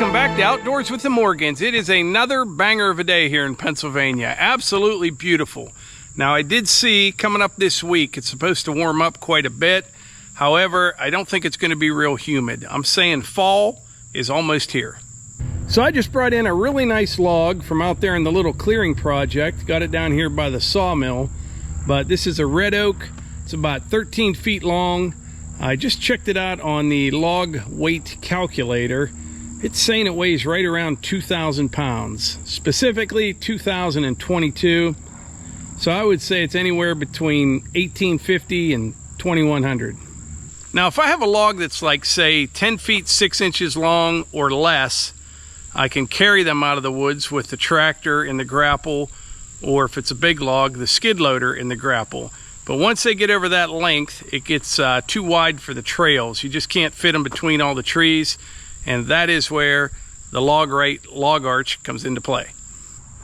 Welcome back to Outdoors with the Morgans. It is another banger of a day here in Pennsylvania. Absolutely beautiful. Now, I did see coming up this week, it's supposed to warm up quite a bit. However, I don't think it's going to be real humid. I'm saying fall is almost here. So I just brought in a really nice log from out there in the little clearing project. Got it down here by the sawmill. But this is a red oak. It's about 13 feet long. I just checked it out on the log weight calculator. It's saying it weighs right around 2,000 pounds, specifically 2,022. So I would say it's anywhere between 1,850 and 2,100. Now, if I have a log that's like, say, 10 feet 6 inches long or less, I can carry them out of the woods with the tractor in the grapple, or if it's a big log, the skid loader in the grapple. But once they get over that length, it gets too wide for the trails. You just can't fit them between all the trees. And that is where the log arch comes into play.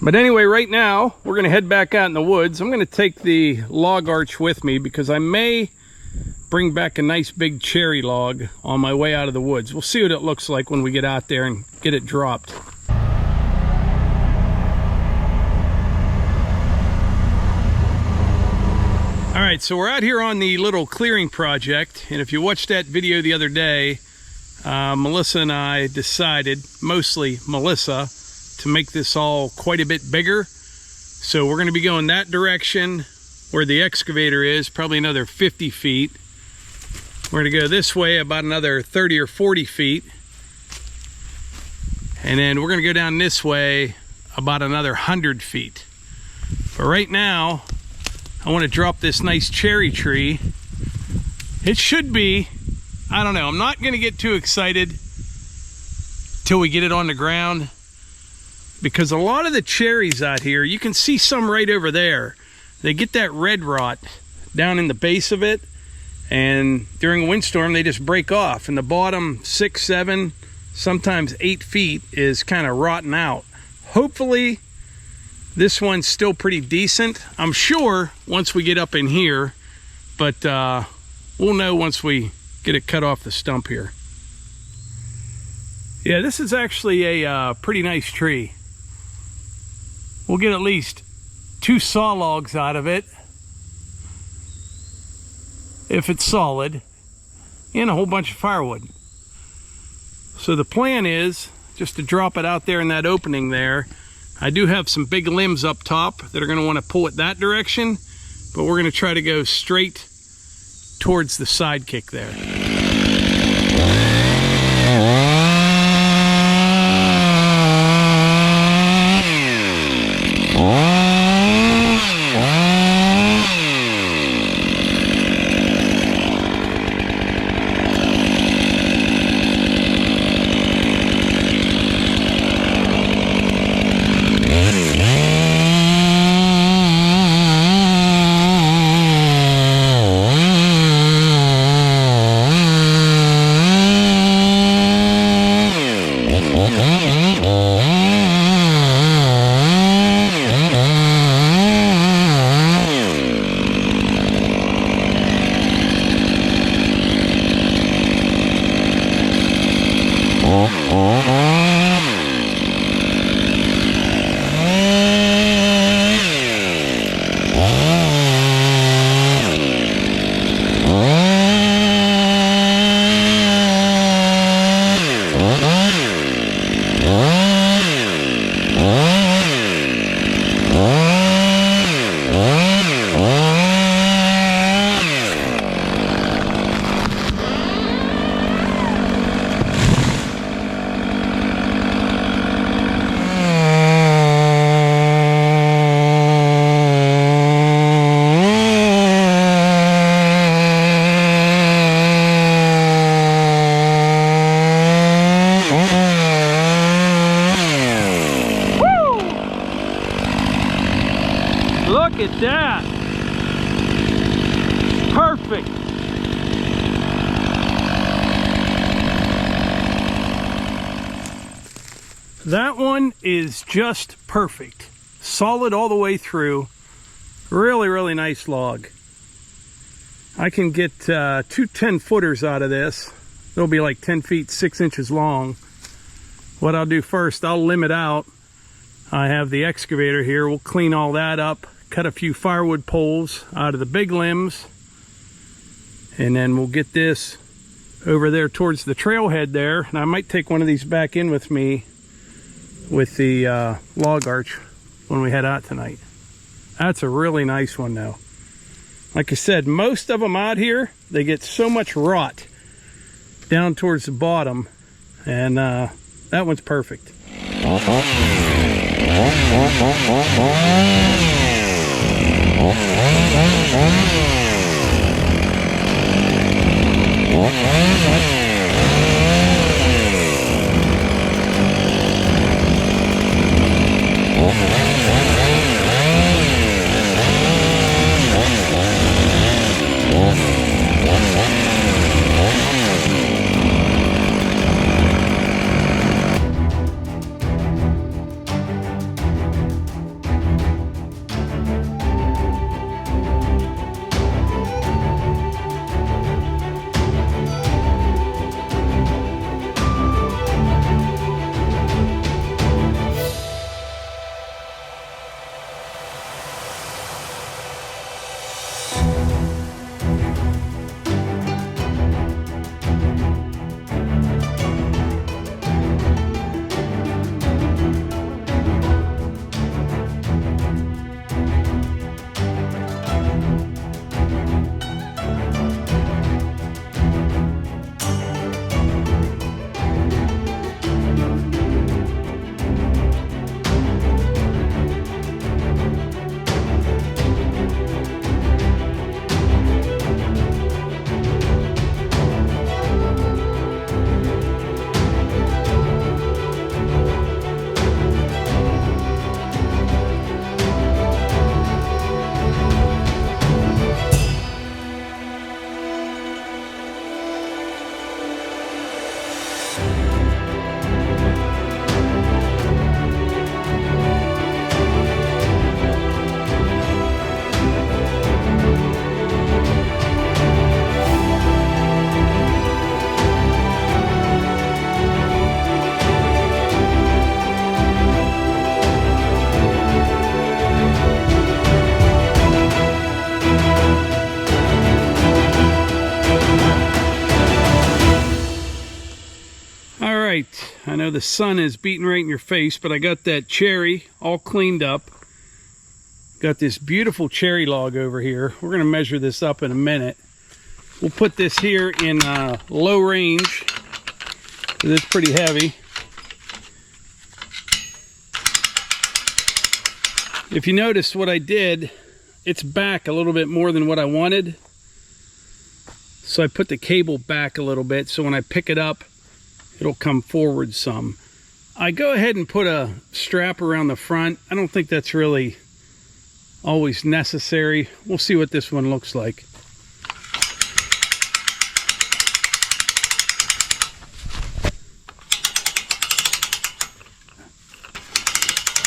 But anyway, right now, we're going to head back out in the woods. I'm going to take the log arch with me because I may bring back a nice big cherry log on my way out of the woods. We'll see what it looks like when we get out there and get it dropped. All right, so we're out here on the little clearing project. And if you watched that video the other day, Melissa and I decided, mostly Melissa, to make this all quite a bit bigger. So we're going to be going that direction where the excavator is, probably another 50 feet. We're going to go this way about another 30 or 40 feet. And then we're going to go down this way about another 100 feet. But right now, I want to drop this nice cherry tree. It should be, I don't know, I'm not going to get too excited till we get it on the ground, because a lot of the cherries out here, you can see some right over there. They get that red rot down in the base of it, and during a windstorm, they just break off. And the bottom 6, 7, sometimes 8 feet is kind of rotten out. Hopefully, this one's still pretty decent. I'm sure once we get up in here, but we'll know once we get it cut off the stump here. Yeah, this is actually a pretty nice tree. We'll get at least 2 saw logs out of it, if it's solid, and a whole bunch of firewood. So the plan is just to drop it out there in that opening there. I do have some big limbs up top that are going to want to pull it that direction, but we're going to try to go straight towards the SideKick there. Look at that. Perfect. That one is just perfect. Solid all the way through. Really, really nice log. I can get 2 10-footers out of this. They'll be like 10 feet 6 inches long. what I'll do first, I'll limb it out. I have the excavator here. We'll clean all that up, cut a few firewood poles out of the big limbs, and then we'll get this over there towards the trailhead there. And I might take one of these back in with me with the log arch when we head out tonight. That's a really nice one though. Like I said, most of them out here, they get so much rot down towards the bottom, and that one's perfect. I know the sun is beating right in your face, but I got that cherry all cleaned up. Got this beautiful cherry log over here. We're going to measure this up in a minute. We'll put this here in low range, because it's pretty heavy. If you notice what I did, it's back a little bit more than what I wanted. So I put the cable back a little bit, so when I pick it up, it'll come forward some. I go ahead and put a strap around the front. I don't think that's really always necessary. We'll see what this one looks like.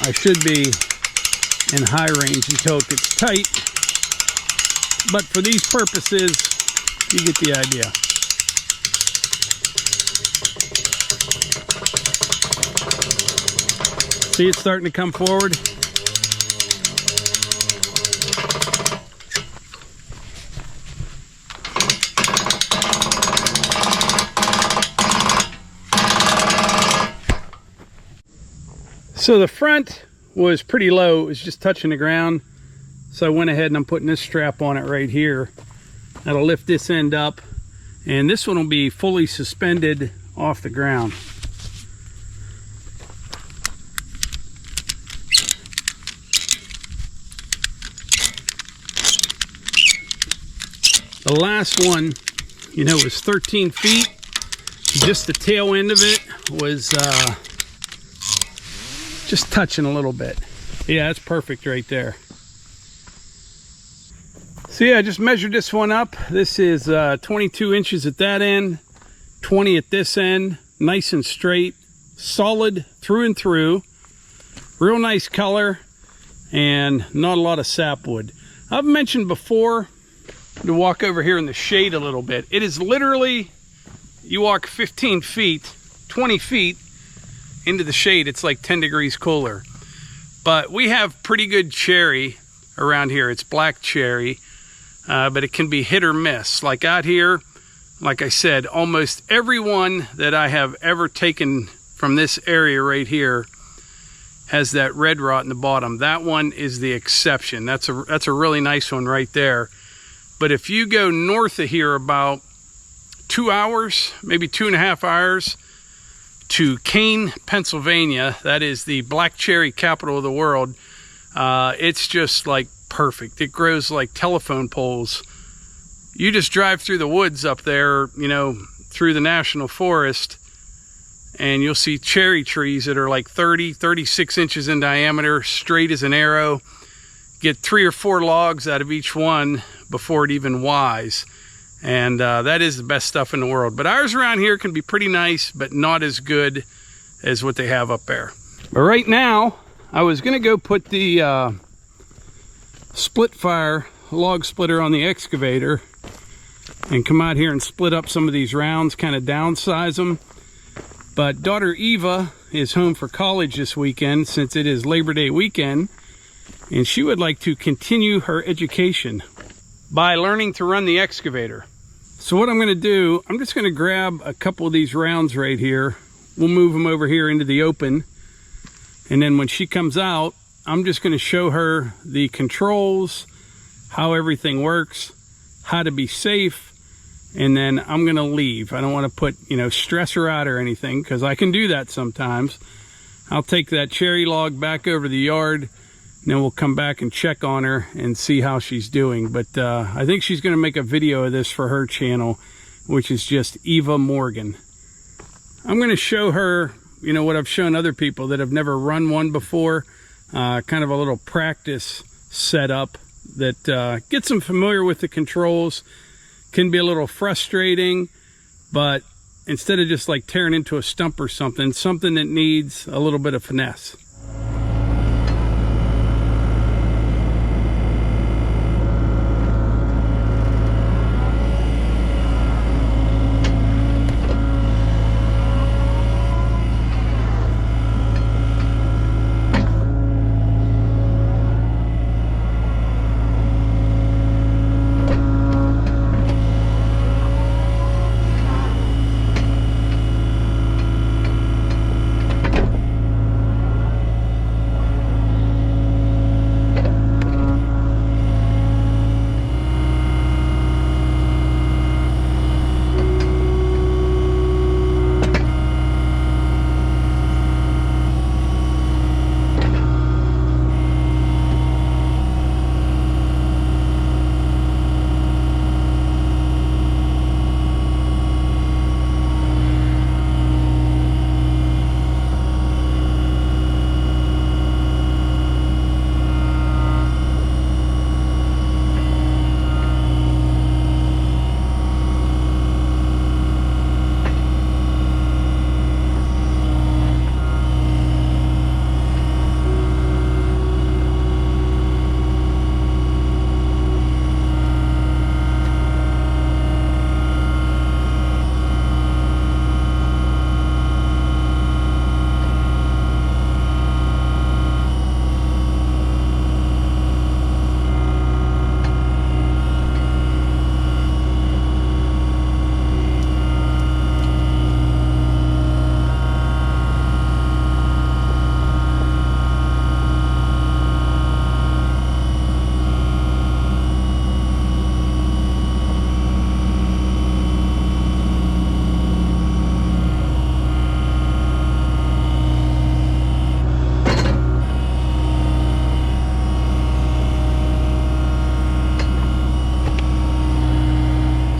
I should be in high range until it gets tight, but for these purposes, you get the idea. See, it's starting to come forward. So the front was pretty low. It was just touching the ground. So I went ahead and I'm putting this strap on it right here. That'll lift this end up, and this one will be fully suspended off the ground. The last one, you know, was 13 feet. Just the tail end of it was just touching a little bit. Yeah, that's perfect right there. So yeah, I just measured this one up. This is 22 inches at that end, 20 at this end. Nice and straight, solid through and through. Real nice color, and not a lot of sapwood. I've mentioned before to walk over here in the shade a little bit. It is literally, you walk 15 feet, 20 feet, into the shade, it's like 10 degrees cooler. But we have pretty good cherry around here. It's black cherry, but it can be hit or miss. Like out here, like I said, almost everyone that I have ever taken from this area right here has that red rot in the bottom. That one is the exception. That's a really nice one right there. But if you go north of here about 2 hours, maybe 2.5 hours, to Kane, Pennsylvania, that is the black cherry capital of the world, it's just like perfect. It grows like telephone poles. You just drive through the woods up there, you know, through the national forest, and you'll see cherry trees that are like 36 inches in diameter, straight as an arrow. Get 3 or 4 logs out of each one before it even wise. And that is the best stuff in the world. But ours around here can be pretty nice, but not as good as what they have up there. But right now, I was gonna go put the split fire log splitter on the excavator and come out here and split up some of these rounds, kind of downsize them. But daughter Eva is home for college this weekend since it is Labor Day weekend, and she would like to continue her education by learning to run the excavator. So what I'm going to do, I'm just going to grab a couple of these rounds right here. We'll move them over here into the open, and then when she comes out, I'm just going to show her the controls, how everything works, how to be safe, and then I'm going to leave. I don't want to put, you know, stress her out or anything, because I can do that sometimes. I'll take that cherry log back over the yard, and then we'll come back and check on her and see how she's doing. But I think she's going to make a video of this for her channel, which is just Eva Morgan. I'm going to show her, you know, what I've shown other people that have never run one before, kind of a little practice setup that gets them familiar with the controls. Can be a little frustrating, but instead of just like tearing into a stump or something that needs a little bit of finesse.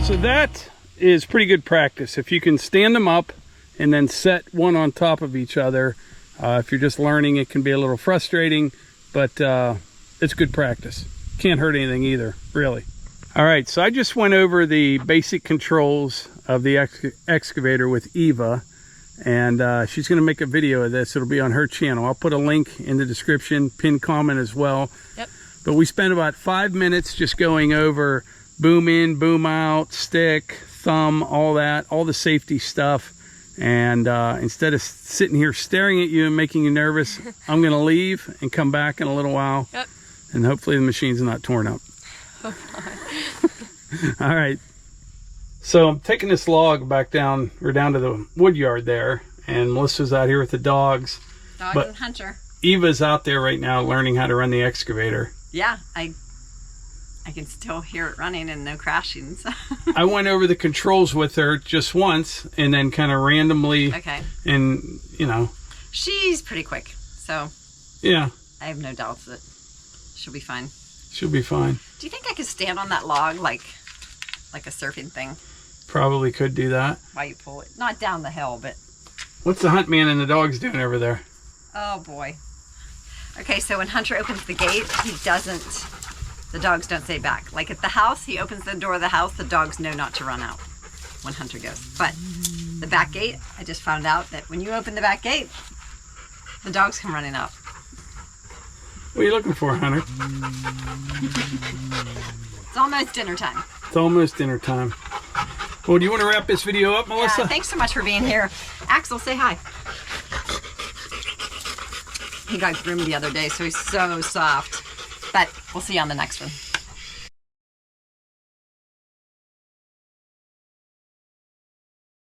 So that is pretty good practice. If you can stand them up and then set one on top of each other, if you're just learning, it can be a little frustrating, but it's good practice. Can't hurt anything either, really. All right, so I just went over the basic controls of the excavator with Eva, and she's going to make a video of this. It'll be on her channel. I'll put a link in the description, pinned comment as well. Yep. But we spent about 5 minutes just going over boom in, boom out, stick, thumb, all that, all the safety stuff. And instead of sitting here staring at you and making you nervous, I'm going to leave and come back in a little while. Yep. And hopefully the machine's not torn up. Oh, all right. So I'm taking this log back down, or down to the wood yard there. And Melissa's out here with the dogs. Dog and Hunter. Eva's out there right now learning how to run the excavator. Yeah, I can still hear it running and no crashing. So. I went over the controls with her just once and then kind of randomly. Okay. And, you know. She's pretty quick, so. Yeah. I have no doubts that she'll be fine. She'll be fine. Do you think I could stand on that log like a surfing thing? Probably could do that. While you pull it. Not down the hill, but. What's the hunt man and the dogs doing over there? Oh, boy. Okay, so when Hunter opens the gate, the dogs don't stay back. Like at the house, he opens the door of the house, the dogs know not to run out when Hunter goes. But the back gate, I just found out that when you open the back gate, the dogs come running out. What are you looking for, Hunter? It's almost dinner time. It's almost dinner time. Well, do you want to wrap this video up, Melissa? Yeah, thanks so much for being here. Axel, say hi. He got groomed the other day, so he's so soft. But we'll see you on the next one.